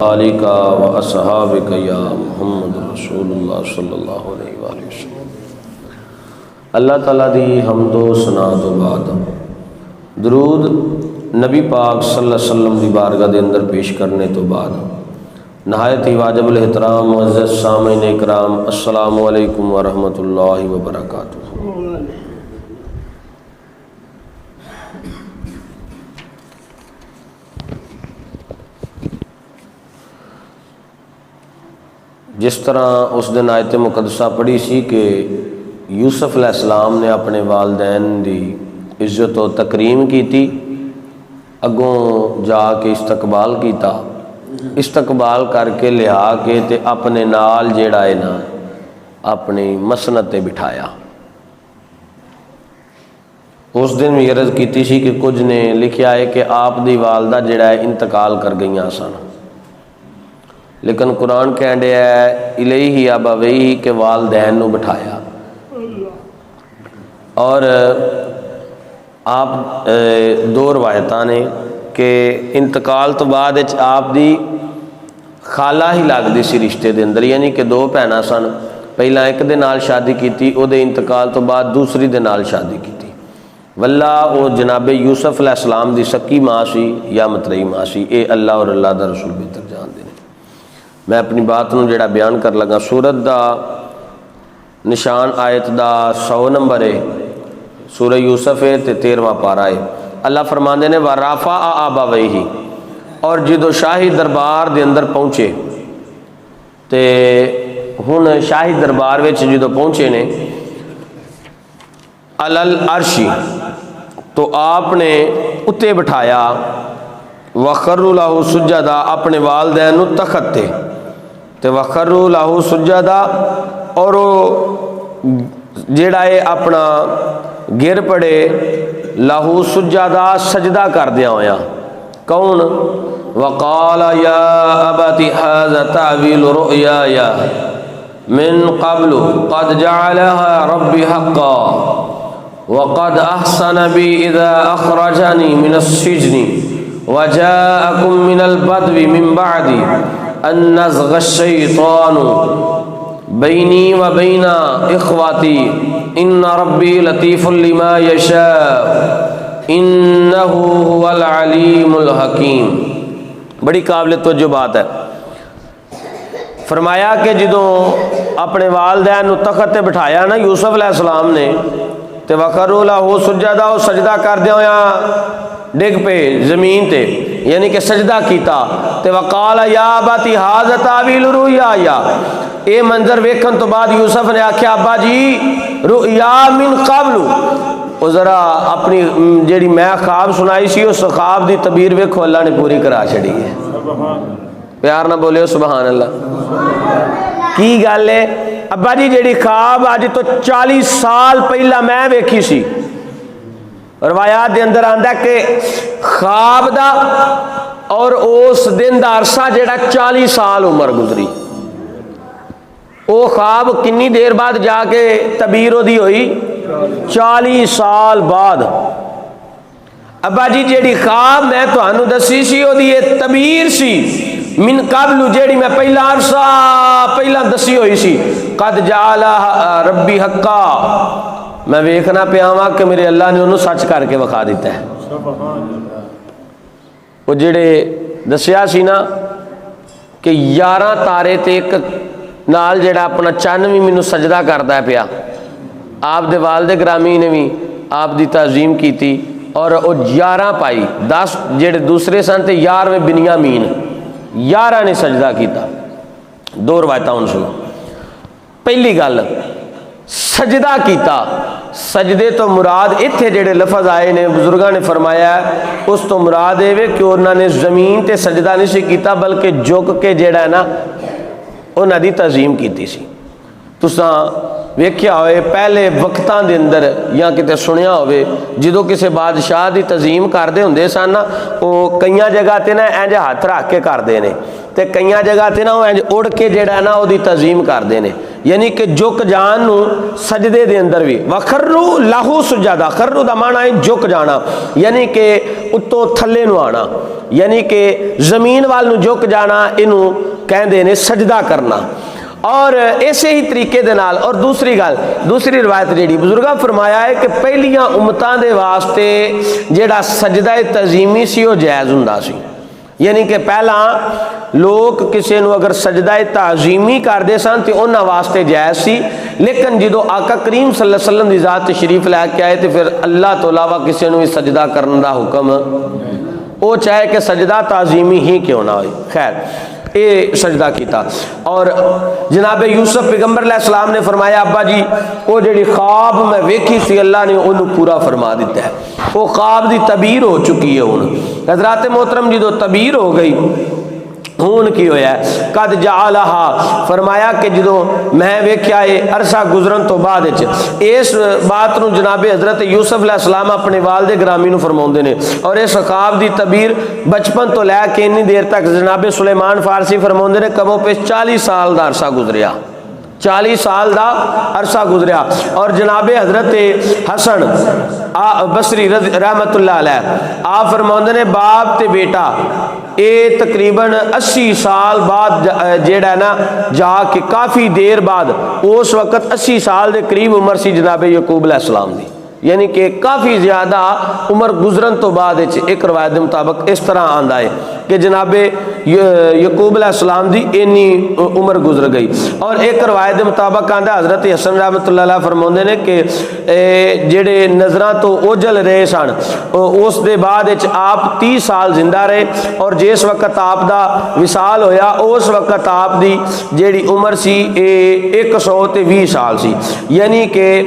آلکا و اصحابک یا محمد رسول اللہ صلی اللہ علیہ وآلہ وسلم۔ اللہ تعالیٰ دی حمد و ثنا تو بعد درود نبی پاک صلی اللہ علیہ وسلم دی بارگاہ دے اندر پیش کرنے تو بعد نہایت ہی واجب الاحترام معزز سامعین اکرام، السلام علیکم ورحمۃ اللہ وبرکاتہ۔ جس طرح اس دن آیت مقدسہ پڑھی سی کہ یوسف علیہ السلام نے اپنے والدین دی عزت و تکریم کی تھی، اگوں جا کے استقبال کیتا، استقبال کر کے لیا کے تے اپنے نال جیڑا ہے نا اپنی مسند تے بٹھایا۔ اس دن بھی عرض کیتی سی کہ کچھ نے لکھیا ہے کہ آپ دی والدہ جیڑا ہے انتقال کر گئیاں سن، لیکن قرآن کہن دیا ہے الیہ ابویہ کے والدین نو بٹھایا۔ اور آپ دو روایتاں نے کہ انتقال تو بعد آپ دی خالہ ہی لگدی سی رشتے دے اندر، یعنی کہ دو بھیناں سن، پہلا ایک دے نال شادی کیتی، او دے انتقال تو بعد دوسری دے نال شادی کیتی۔ واللہ او جناب یوسف علیہ السلام دی سکی ماں سی یا مترئی ماں سی، اے اللہ اور اللہ دا رسول بہتر جان دے۔ میں اپنی بات نو جڑا بیان کر لگا، سورت دا نشان آیت دا 100 نمبر ہے، سورہ یوسف ہے تے 13واں پارہ ہے۔ اللہ فرماندے نے وَرَفَعَ أَبَوَيْهِ، اور جدو شاہی دربار دے اندر پہنچے تے ہن شاہی دربار وچ جدو پہنچے نے عَلَى الْعَرْشِ، تو آپ نے اتے بٹھایا، وَخَرُّوا لَهُ سُجَّدًا، اپنے والدین نو تخت تے وَخَرُّوا لَهُ سُجَّدًا، اور جیڑا ہے اپنا گر پڑے لہو سجدہ سجدہ کر دیا ہویا۔ کون؟ وَقَالَ يَا أَبَتِ هَذَا تَعْوِيلُ رُؤْيَايَ مِن قَبْلُ قَدْ جَعَلَهَا رَبِّي حَقًّا وَقَدْ أَحْسَنَ بِي إِذَا أَخْرَجَنِي مِنَ السِّجْنِ وَجَاءَكُم مِّنَ الْبَدْوِ مِن بَعْدِ أَن نَزْغَ الشَّيْطَانُ بَيْنِي وَبَيْنَ إِخْوَتِي إِنَّ رَبِّي لَطِيفٌ لِمَا يَشَاءُ إِنَّهُ هُوَ الْعَلِيمُ الْحَكِيمُ۔ بڑی قابل توجہ بات ہے۔ فرمایا کہ جدوں اپنے والدین نو تخت تے بٹھایا نا یوسف علیہ السلام نے، تے وَخَرُّوا لَهُ سُجَّدًا، سجدہ کر دیا ہویا ڈگ پہ زمین تے، یعنی کہ سجدہ کیتا، تے وَقَالَ يَا أَبَتِ هَذَا تَعْوِيلُ رُؤْيَايَ، اے منظر ویکھن تو بعد یوسف نے آکھیا ابا جی رؤیا من قبل، او ذرا اپنی جیڑی میں خواب سنائی سی اس خواب دی تعبیر ویکھو اللہ نے پوری کرا چھڑی ہے۔ پیار نہ بولے سبحان اللہ۔ کی گل ہے ابا جی جیڑی خواب اج تو 40 سال پہلا میں ویکھی سی، روایات دے اندر آندا کہ خواب دا اور اس دن دا عرصہ جیڑا 40 سال عمر گزری، او خواب کنی دیر بعد جا کے تعبیر دی ہوئی؟ 40 سال بعد۔ ابا جی جیڑی خواب میں تانوں دسی سی او دی تعبیر سی من قبل، جیڑی میں پہلا عرصہ پہلا دسی ہوئی سی، قد جعلها ربی حقا، میں ویکھنا پیا ہاں کہ میرے اللہ نے انہوں سچ کر کے وکھا دیتا ہے۔ وہ جڑے دسیا سی نا کہ 11 تارے تے ایک نال جڑا اپنا چن بھی مینوں سجدہ کردا ہے پیا، آپ دے والد گرامی نے بھی آپ دی تعظیم کیتی، اور وہ 11 پائی، 10 جڑے دوسرے سن تے 11ویں بنیامین، 11 نے سجدہ کیتا۔ دو روایتاں ہن سنو۔ پہلی گل سجدہ کیتا، سجدے تو مراد اتھے جڑے لفظ آئے نے بزرگاں نے فرمایا ہے اس تو مراد ہے کہ انہوں نے زمین تے سجدہ نہیں سی کیتا بلکہ جھک کے جڑا ہے نا انہاں دی تعظیم کیتی سی۔ تساں ویکھیا ہوئے پہلے وقتاں دے اندر یا کتے سنیا ہوئے جدوں کسے بادشاہ دی تعظیم کردے ہوندے سن نا، او کئیاں جگہ تے نا انج ہاتھ رکھ کے کردے نے تے کئیاں جگہ تے نا او انج اڑ کے جڑا ہے نا او دی تعظیم کردے نے، یعنی کہ جھک جان نو سجدے دے اندر بھی. وخرو لہو سجدہ, خرو دا معنی ہے جھک جانا, یعنی کہ اتوں تھلے نو آنا, یعنی کہ زمین وال نو جھک جانا, اینو کہندے نے سجدہ کرنا. اور ایسے ہی طریقے دے نال. اور دوسری روایت جیڑی بزرگاں فرمایا ہے کہ پہلیاں امتاں دے واسطے جیڑا سجدہ تعظیمی سی وہ جائز ہوندا سی, یعنی کہ پہلا لوگ کسی نو اگر سجدہ تعظیمی کردے سن تو انہاں واسطے جائز سی, لیکن جدو آقا کریم صلی اللہ علیہ وسلم دی ذات تشریف لے کے آئے تو پھر اللہ تو علاوہ کسی نو بھی سجدہ کرنے دا حکم, وہ چاہے کہ سجدہ تعظیمی ہی کیوں نہ ہوئی. خیر اے سجدہ کیتا. اور جناب یوسف پیغمبر علیہ السلام نے فرمایا ابا جی وہ جڑی خواب میں ویکھی سی اللہ نے انہوں پورا فرما دیتا ہے, وہ خواب دی تعبیر ہو چکی ہے. ہوں حضرات محترم جدو تعبیر ہو گئی ہون کی ہویا ہے قد جعلہا, فرمایا کہ جدو میں ویکھیا ہے عرصہ گزرن تو بعد اس بات نو جناب حضرت یوسف علیہ السلام اپنے والد گرامی نو فرماؤندے نے. اور اس خواب دی تعبیر بچپن تو لے کے اتنی دیر تک جناب سلیمان فارسی فرماؤندے نے کم و بیش 40 سال دا عرصہ گزریا, 40 سال دا عرصہ گزریا. اور جناب حضرت حسن بصری رحمت اللہ علیہ آپ فرماؤندے نے باپ تے بیٹا اے تقریباً 80 سال بعد جیڑا ہے نا جا کے کافی دیر بعد اس وقت 80 سال دے قریب عمر سی جناب یعقوب علیہ السلام دی, یعنی کہ کافی زیادہ عمر گزرن تو بعد ایک روایت کے مطابق اس طرح آندا ہے کہ جناب یعقوب علیہ السلام دی اینی عمر گزر گئی. اور ایک روایت کے مطابق آندا حضرت حسن رحمۃ اللہ علیہ فرماندے نے کہ جڑے نظراں تو اوجل رہے سن اس دے بعد آپ 30 سال زندہ رہے, اور جس وقت آپ دا وصال ہویا اس وقت آپ دی جیڑی عمر سی 120 سال سی. یعنی کہ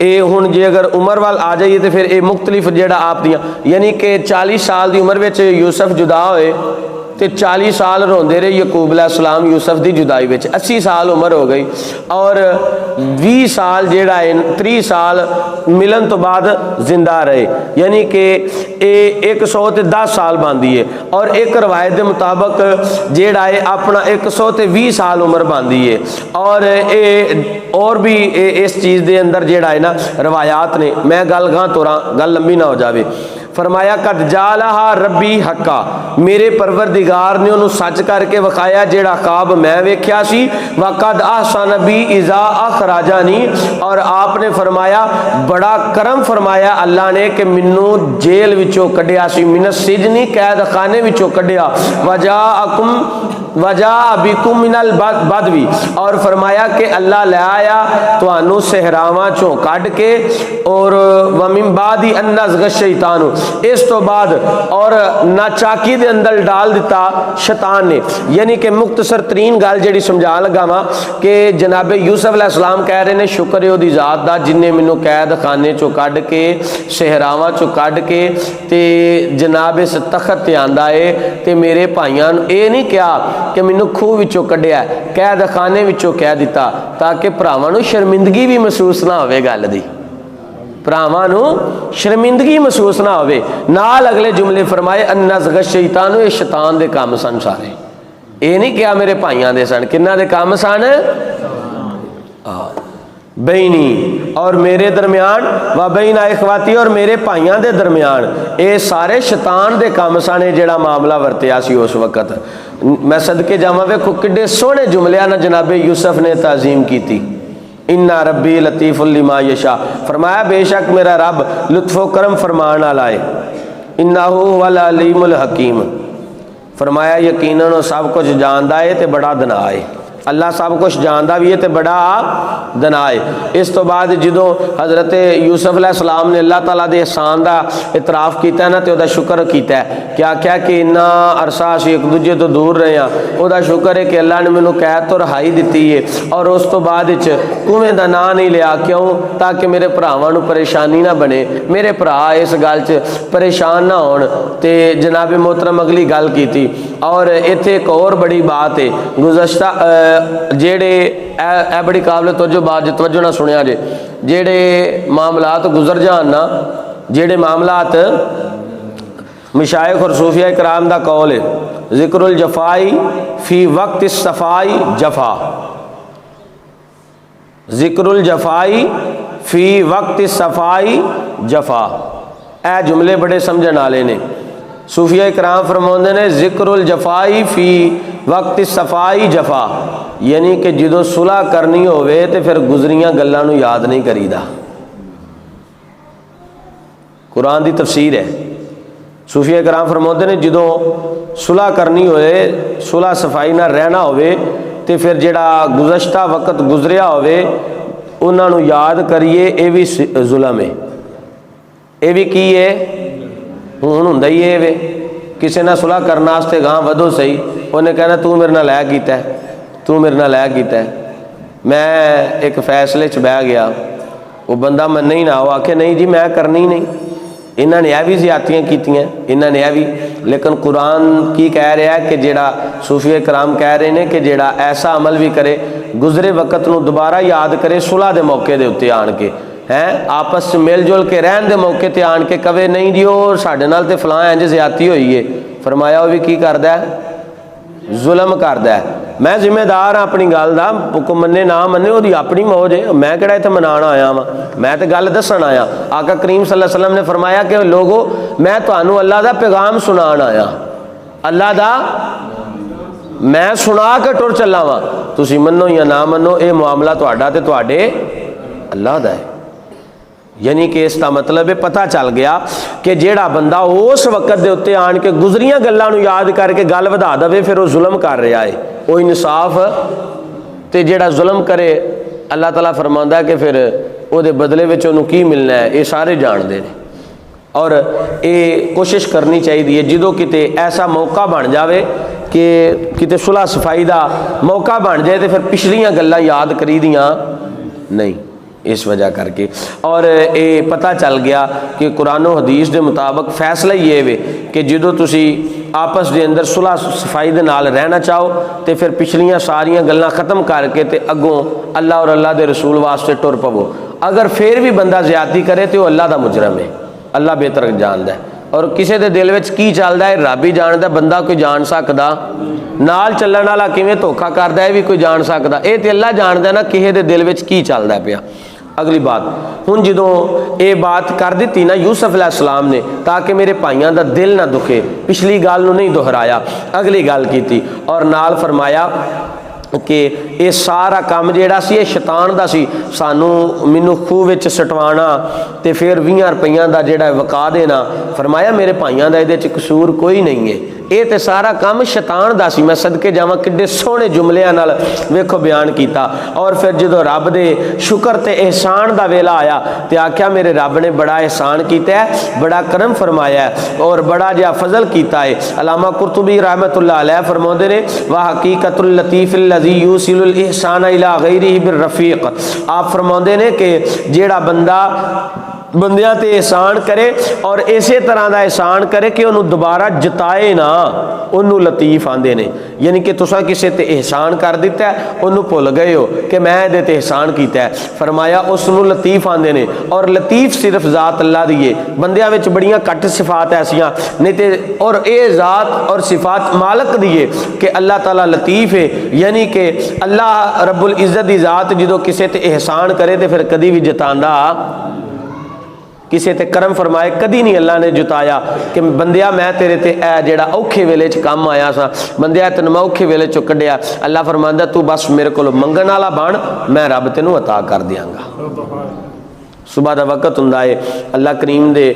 اے ہن جے اگر عمر وال آ جائیے تو پھر اے مختلف جیڑا آپ دیاں, یعنی کہ 40 سال دی عمر وچ یوسف جدا ہوئے تے 40 سال روندے رہے یعقوب علیہ السلام یوسف دی جدائی وچ, 80 سال عمر ہو گئی. اور 20 سال جیڑا ہے 30 سال ملن تو بعد زندہ رہے, یعنی کہ اے 110 سال باندھی ہے. اور ایک روایت کے مطابق جیڑا ہے اپنا 120 سال عمر باندھی ہے. اور اور بھی اس چیز دے اندر جیڑا ہے نا روایات نے, میں گل گاں توراں گل لمبی نہ ہو جاوے. فرمایا قد جعلہا ربی حقا, میرے پروردگار نے انہوں سچ کر کے وکھایا جیڑا خواب میں ویکھیا سی. وقد احسن بی اذا اخرجانی, اور آپ نے فرمایا بڑا کرم فرمایا اللہ نے کہ منو جیل وچوں کڈیا سی, من السجن قید خانے وچوں کڈیا. وجاء بکم من البدوی, اور فرمایا کہ اللہ لے آیا توانو صحراواں چوں کڈ کے. اور ومن بعد ان نزغ الشیطان, اس تو بعد اور ناچاکی دے اندر ڈال دیتا شیطان نے. یعنی کہ مختصر ترین گل جڑی سمجھا لگا وا کہ جناب یوسف علیہ السلام کہہ رہے نے شکر ہے دی ذات دا جن نے مینوں قید خانے چوں کڈ کے صحراواں چوں کڈ کے تے جناب اس تخت تے آندا ہے تے میرے بھائیاں اے نہیں کہا کہ مینوں کھوہ وچوں کڈیا قید خانے وچوں کہہ دیتا تاکہ بھراواں نوں شرمندگی بھی محسوس نہ ہوے گل دی, بھراواں نوں شرمندگی محسوس نہ ہوئے. نال اگلے جملے فرمائے ان نزغ الشیطان, یہ شیطان دے کام سن سارے, اے نہیں کیا میرے بھائیاں دے سن, کنہ دے کام سن بینی اور میرے درمیان, و بین اخواتی اور میرے بھائیاں دے درمیان, اے سارے شیطان دے کام سن جڑا معاملہ ورتیا سی اس وقت. میں صدقے جاواں ویکھو کڈے سوہنے جملیاں نہ جناب یوسف نے تعظیم کیتی. اِنَّا ربی لطیف لما یشاء, فرمایا بے شک میرا رب لطف و کرم فرمان والا ہے. اِنَّهُ هُوَ الْعَلِیمُ الْحَکِیمُ, فرمایا یقیناً سب کچھ جاندا ہے تے بڑا دنا ہے. اللہ سب کچھ جاندا بھی ہے تے بڑا دنا ہے. اس تو بعد جدوں حضرت یوسف علیہ السلام نے اللہ تعالیٰ دے احسان دا اعتراف کیتا ہے نا تے او دا شکر کیتا ہے, کیا کیا کہ اتنا عرصہ اسی ایک دوجے تو دور رہے ہیں, او دا شکر ہے کہ اللہ نے مینوں قید تو رہائی دتی ہے. اور اس تو بعد کنویں دا نام نہیں لیا, کیوں تاکہ میرے بھراواں نوں پریشانی نہ بنے, میرے بھرا اس گل چ پریشان نہ ہون. تے جناب محترم اگلی گل کیتی. اور ایتھے ایک اور بڑی بات ہے, گزشتہ جیڑے اے بڑی قابل توجہ بات توجہ نہ سنیا جے, جیڑے معاملات گزر جان نا, جیڑے معاملات مشائخ اور صوفیاء کرام دا قول ہے ذکر الجفائی فی وقت الصفائی جفا, ذکر الجفائی فی وقت صفائی جفا، اے جملے بڑے سمجھن والے نے۔ صوفیہ کرام فرماتے نے ذکر الجفائی فی وقت صفائی جفا، یعنی کہ جدو صلح کرنی ہوئے تے پھر گزریاں گلاں نو یاد نہیں کریدا۔ قرآن دی تفسیر ہے۔ صوفیہ کرام فرماتے نے جدو صلح کرنی ہوئے، صلح صفائی نہ رہنا ہوئے تے پھر جڑا گزشتہ وقت گزریا ہوئے انہاں نو یاد کریے، اے بھی ظلم ہے، اے بھی کی ہے، ہوں ہوندا ہی ہے وے کسے نہ صلح کرنا واسطے گاں ودو صحیح، انہیں کہنا تو میرے نال لے کیتا ہے، تو میرے نال لے کیتا ہے۔ میں ایک فیصلے چ بہ گیا، وہ بندہ مننے ہی نہ، وہ آکھے نہیں جی میں کرنی نہیں، انہوں نے یہ بھی زیادتیاں کیتیاں، انہوں نے یہ بھی، لیکن قرآن کی کہہ رہا ہے کہ جیڑا صوفیہ کرام کہہ رہے ہیں کہ جیڑا ایسا عمل بھی کرے، گزرے وقت نو دوبارہ یاد کرے صلح دے موقع دے اتنے آن کے، ہیں آپس سے مل جل کے رہن دے موقع تے آن کے کہے نہیں جی وہ ساڈے نال تے فلاں انج زیادتی ہوئی ہے، فرمایا وہ بھی کی کردا ہے، ظلم کردا ہے۔ میں ذمہ دار ہاں اپنی گل دا، کو منے نہ منے وہ اپنی موج ہے، میں کہڑا اتنے منانا آیا ہاں، میں تے گل دسن آیا۔ آقا کریم صلی اللہ علیہ وسلم نے فرمایا کہ لوگو میں تانوں اللہ دا پیغام سنان آیا، اللہ دا میں سنا کے ٹر چلا وا، تسی منو یا نہ منو اے معاملہ تہاڈا تے تہاڈے اللہ دا ہے۔ یعنی کہ اس کا مطلب ہے پتہ چل گیا کہ جیڑا بندہ اس وقت دے اتنے آن کے گزریاں گلاں نو یاد کر کے گل ودا دے پھر وہ ظلم کر رہا ہے، وہ انصاف تے جیڑا ظلم کرے اللہ تعالیٰ فرماندا ہے کہ پھر وہ دے بدلے وچ انہوں کی ملنا ہے، یہ سارے جاندے نے۔ اور یہ کوشش کرنی چاہیے جدو کتے ایسا موقع بن جاوے کہ کتے صلح صفائی دا موقع بن جائے تو پھر پچھلیاں گلاں یاد کری دیاں نہیں، اس وجہ کر کے۔ اور یہ پتہ چل گیا کہ قرآن و حدیث دے مطابق فیصلہ یہ ہے کہ جدو تسی آپس دے اندر صلح صفائی دے نال رہنا چاہو تے پھر پچھلیاں ساریاں گلاں ختم کر کے تے اگوں اللہ اور اللہ دے رسول واسطے ٹر پو۔ اگر پھر بھی بندہ زیادتی کرے تو وہ اللہ دا مجرم ہے، اللہ بہتر جاندا ہے۔ اور کسی دے دل وچ کی چلدا ہے رب ہی جاندا، بندہ کوئی جان سکدا، نال چلن والا کیویں دھوکھا کردا ہے بھی کوئی جان سکدا، اے تے اللہ جاندا نا کسی دے دل وچ کی چلدا پیا۔ اگلی بات ہن جدوں اے بات کر دیتی نا یوسف علیہ السلام نے تاکہ میرے بھائیاں دا دل نہ دکھے، پچھلی گل نو نہیں دہرایا، اگلی گل کیتی اور نال فرمایا کہ یہ سارا کام جیڑا سی یہ شیطان دا سی، سانو مینوں خوہ وچ سٹوانا تے پھر 20 روپیاں دا جیڑا وقا دینا، فرمایا میرے بھائیاں دا ایدے چ قصور کوئی نہیں ہے، یہ تے سارا کام شیطان دا سی۔ میں صدقے جاواں کڈے سوہنے جملیاں نال ویکھو بیان کیتا۔ اور پھر جدو رب دے شکر تے احسان دا ویلا آیا تے آکھیا میرے رب نے بڑا احسان کیتا ہے، بڑا کرم فرمایا ہے اور بڑا جا فضل کیتا ہے۔ علامہ قرطبی رحمۃ اللہ علیہ فرماتے نے وحقیقت اللطیف الذی یوصل الاحسان الی غیرہ بالرفیق، آپ فرماتے نے کہ جیڑا بندہ بندیاں تے احسان کرے اور اسی طرح دا احسان کرے کہ انہوں دوبارہ جتائے نہ، انہوں لطیف آندے نے، یعنی کہ تساں کسے تے احسان کر دیتا ہے انہوں بھول گئے ہو کہ میں دے تے احسان کیتا ہے، فرمایا اس نو لطیف آندے نے۔ اور لطیف صرف ذات اللہ دیے، بندیاں وچ بڑیاں کٹ صفات ایسیاں نہیں تے، اور اے ذات اور صفات مالک دیے کہ اللہ تعالیٰ لطیف ہے، یعنی کہ اللہ رب العزت دی ذات جدو کسے تے احسان کرے تے پھر کدی بھی جتاندا، کسی تے کرم فرمائے کدی نہیں اللہ نے جتایا کہ بندیا میں تیرے تے اے جیڑا اوکھے ویلے چ کام آیا سا، بندیا تینوں میں اوکھے ویلے چ کڈیا، اللہ فرماندا تو بس میرے کول منگن والا بن، میں رب تینوں عطا کر دیاں گا۔ صبح دا وقت ہوندا ہے، اللہ کریم دے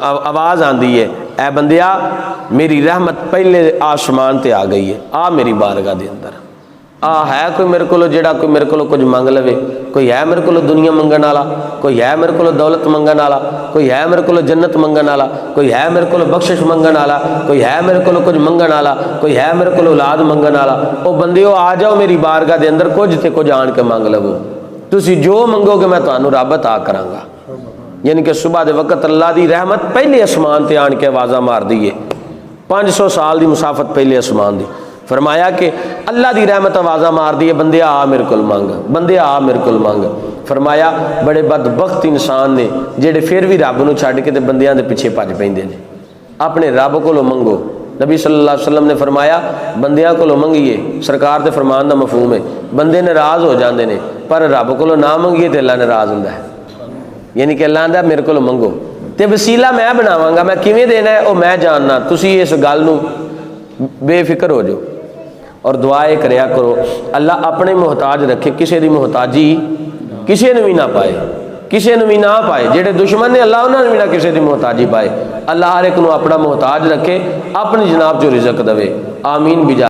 آواز آندی ہے اے بندیا میری رحمت پہلے آسمان تے آ گئی ہے، آ میری بارگاہ دے اندر ہے کوئی میرے کو جیڑا کوئی میرے کو کچھ منگ لوے، کوئی ہے میرے کو دنیا منگن والا، کوئی ہے میرے کو دولت منگن والا، کوئی ہے میرے کو جنت منگن والا، کوئی ہے میرے کو بخشش منگن والا، کوئی ہے میرے کو کچھ منگن والا، کوئی ہے میرے کو اولاد منگن والا، او بندیو آ جاؤ میری بارگاہ دے اندر کچھ تے کچھ آن کے منگ لو، تسی جو منگو گے میں تانوں رب عطا کراں گا۔ یعنی کہ صبح دے وقت اللہ دی رحمت پہلے اسمان تے آن کے آوازاں مار دیے، 500 سال دی مسافت پہلے اسمان دی، فرمایا کہ اللہ دی رحمت آوازاں مار دیے بندے آ میرے کول منگ، بندے آ میرے کول منگ۔ فرمایا بڑے بدبخت انسان نے جڑے پھر بھی رب نو چھڈ کے تے بندیاں دے پیچھے بھج پیندے نے، اپنے رب کولوں منگو۔ نبی صلی اللہ علیہ وسلم نے فرمایا بندیاں کولوں منگیے، سرکار دے فرمان دا مفہوم ہے، بندے ناراض ہو جاندے نے، پر रब को ना मंगीए तो अल्लाह नाराज़ होंदा है। यानी कि अल्लाह आंदा मेरे को मंगो तो वसीला मैं बनावांगा, मैं किवें देना है वो मैं जानना, तुसी इस गल नूं बेफिक्र हो जाओ और दुआ ये करया करो अल्लाह अपने मुहताज रखे, किसी की मुहताजी किसी ने भी ना पाए, किसी ने भी ना पाए। जेडे दुश्मन ने अल्लाह उन्होंने भी ना किसी की मुहताजी पाए। अल्लाह हर एक नूं अपना मुहताज रखे, अपनी जनाब चो रिजक दवे। आमीन बिजा।